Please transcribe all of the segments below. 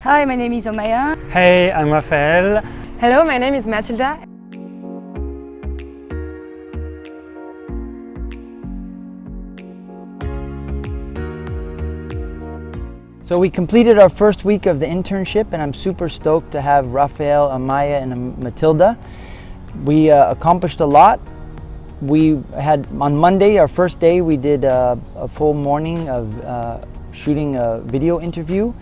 Hi, my name is Amaia. Hey, I'm Raphael. Hello, my name is Mathilda. So we completed our first week of the internship, and I'm super stoked to have Raphael, Amaia, and Mathilda. We accomplished a lot. We had, on Monday, our first day, we did a full morning of shooting a video interview.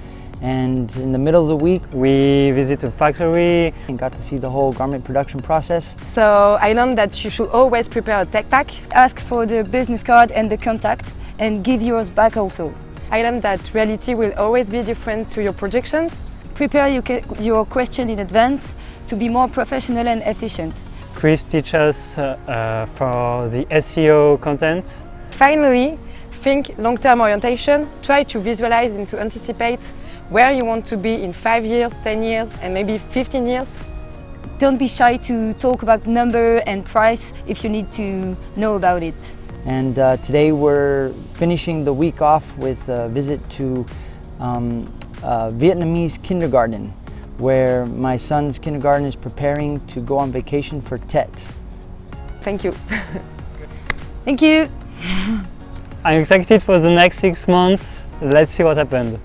And in the middle of the week, We visited a factory and got to see the whole garment production process. So I learned that you should always prepare a tech pack. Ask for the business card and the contact and give yours back also. I learned that reality will always be different to your projections. Prepare your question in advance to be more professional and efficient. Chris teaches us for the SEO content. Finally, think long-term orientation. Try to visualize and to anticipate where you want to be in 5 years, 10 years, and maybe 15 years. Don't be shy to talk about number and price if you need to know about it. And today we're finishing the week off with a visit to Vietnamese kindergarten, where my son's kindergarten is preparing to go on vacation for Tet. Thank you. Thank you. I'm excited for the next 6 months. Let's see what happened.